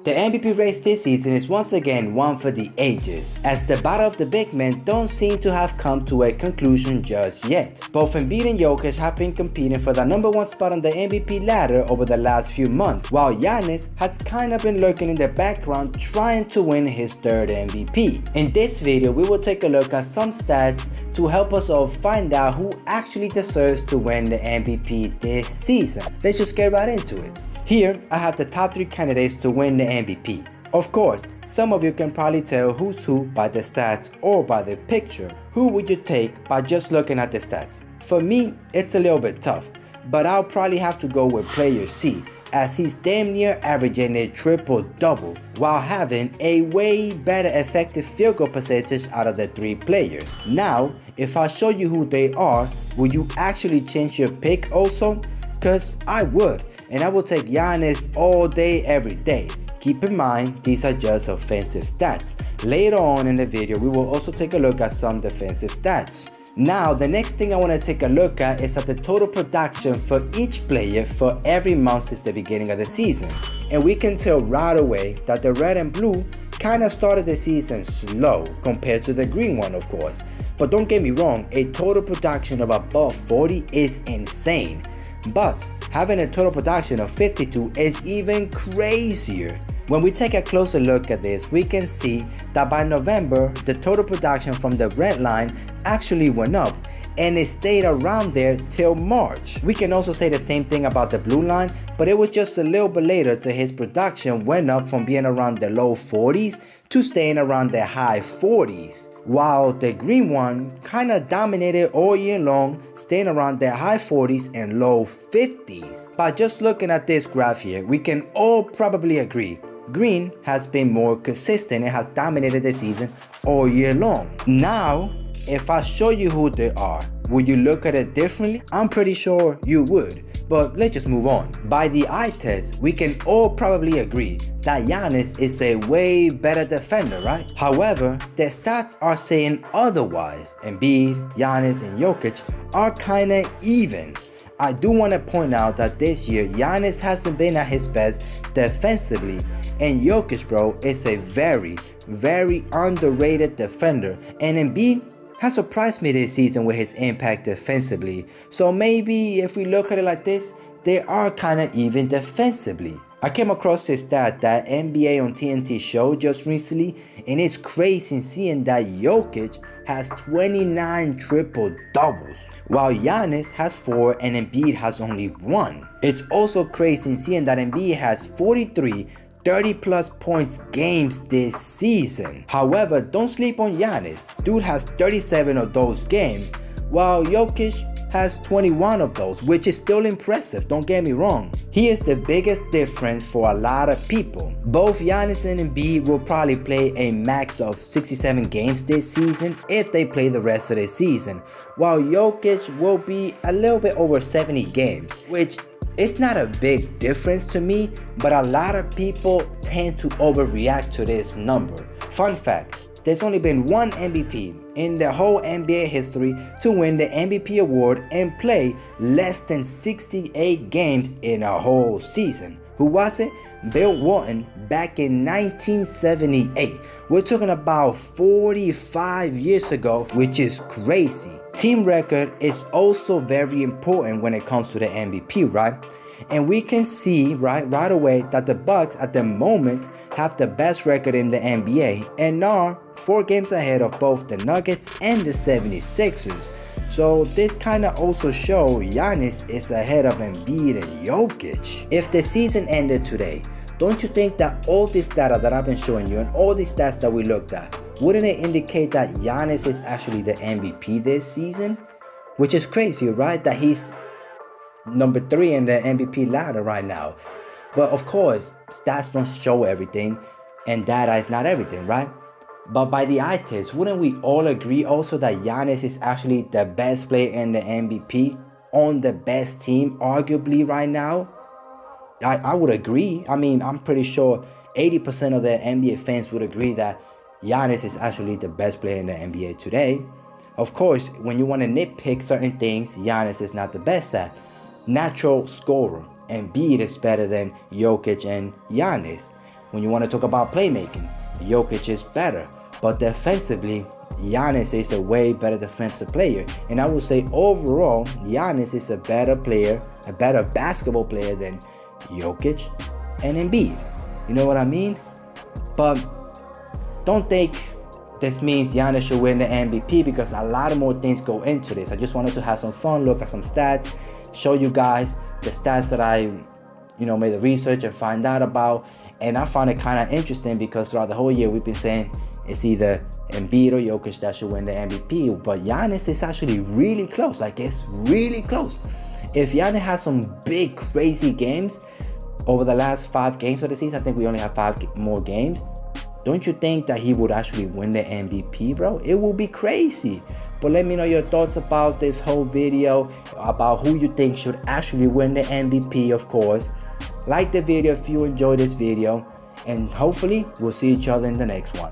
The MVP race this season is once again one for the ages, as the battle of the big men don't seem to have come to a conclusion just yet. Both Embiid and Jokic have been competing for the #1 spot on the MVP ladder over the last few months, while Giannis has kinda been lurking in the background trying to win his 3rd MVP. In this video, we will take a look at some stats to help us all find out who actually deserves to win the MVP this season. Let's just get right into it. Here, I have the top 3 candidates to win the MVP. Of course, some of you can probably tell who's who by the stats or by the picture. Who would you take by just looking at the stats? For me, it's a little bit tough, but I'll probably have to go with player C, as he's damn near averaging a triple-double while having a way better effective field goal percentage out of the 3 players. Now, if I show you who they are, will you actually change your pick also? Cause I would, and I will take Giannis all day every day. Keep in mind, these are just offensive stats. Later on in the video, we will also take a look at some defensive stats. Now, the next thing I want to take a look at is at the total production for each player for every month since the beginning of the season. And we can tell right away that the red and blue kind of started the season slow compared to the green one, of course. But don't get me wrong, a total production of above 40 is insane. But having a total production of 52 is even crazier. When we take a closer look at this, we can see that by November, the total production from the red line actually went up, and it stayed around there till March. We can also say the same thing about the blue line, but it was just a little bit later till his production went up from being around the low 40s to staying around the high 40s. While the green one kinda dominated all year long, staying around the high 40s and low 50s. By just looking at this graph here, we can all probably agree green has been more consistent and has dominated the season all year long. Now, if I show you who they are, would you look at it differently? I'm pretty sure you would, but let's just move on. By the eye test, we can all probably agree that Giannis is a way better defender, right? However, the stats are saying otherwise. Embiid, Giannis, and Jokic are kinda even. I do want to point out that this year, Giannis hasn't been at his best defensively, and Jokic, bro, is a very, very underrated defender, and Embiid has surprised me this season with his impact defensively. So maybe if we look at it like this, they are kinda even defensively. I came across this stat that NBA on TNT showed just recently, and it's crazy seeing that Jokic has 29 triple doubles, while Giannis has 4 and Embiid has only 1. It's also crazy seeing that Embiid has 43 30+ points games this season. However, don't sleep on Giannis. Dude has 37 of those games, while Jokic has 21 of those, which is still impressive, don't get me wrong. He is the biggest difference for a lot of people. Both Giannis and Embiid will probably play a max of 67 games this season if they play the rest of the season, while Jokic will be a little bit over 70 games, which it's not a big difference to me, but a lot of people tend to overreact to this number. Fun fact, there's only been one MVP in the whole NBA history to win the MVP award and play less than 68 games in a whole season. Who was it? Bill Walton back in 1978. We're talking about 45 years ago, which is crazy. Team record is also very important when it comes to the MVP, right? And we can see right away that the Bucks at the moment have the best record in the NBA and are 4 games ahead of both the Nuggets and the 76ers. So this kind of also shows Giannis is ahead of Embiid and Jokic. If the season ended today, don't you think that all this data that I've been showing you and all these stats that we looked at, wouldn't it indicate that Giannis is actually the MVP this season? Which is crazy, right? That he's number 3 in the MVP ladder right now. But of course, stats don't show everything, and data is not everything, right? But by the eye test, wouldn't we all agree also that Giannis is actually the best player in the MVP on the best team, arguably right now? I would agree. I mean, I'm pretty sure 80% of the NBA fans would agree that Giannis is actually the best player in the NBA today. Of course, when you want to nitpick certain things, Giannis is not the best at. Natural scorer, Embiid is better than Jokic and Giannis. When you want to talk about playmaking, Jokic is better. But defensively, Giannis is a way better defensive player. And I would say overall, Giannis is a better player, a better basketball player than Jokic and Embiid. You know what I mean? But don't think this means Giannis should win the MVP, because a lot more things go into this. I just wanted to have some fun, look at some stats, show you guys the stats that I made the research and find out about. And I found it kind of interesting because throughout the whole year we've been saying it's either Embiid or Jokic that should win the MVP, but Giannis is actually really close. Like, it's really close. If Giannis has some big crazy games over the last 5 games of the season, I think we only have 5 more games, don't you think that he would actually win the MVP, bro? It will be crazy. But let me know your thoughts about this whole video, about who you think should actually win the MVP, of course. Like the video if you enjoyed this video, and hopefully we'll see each other in the next one.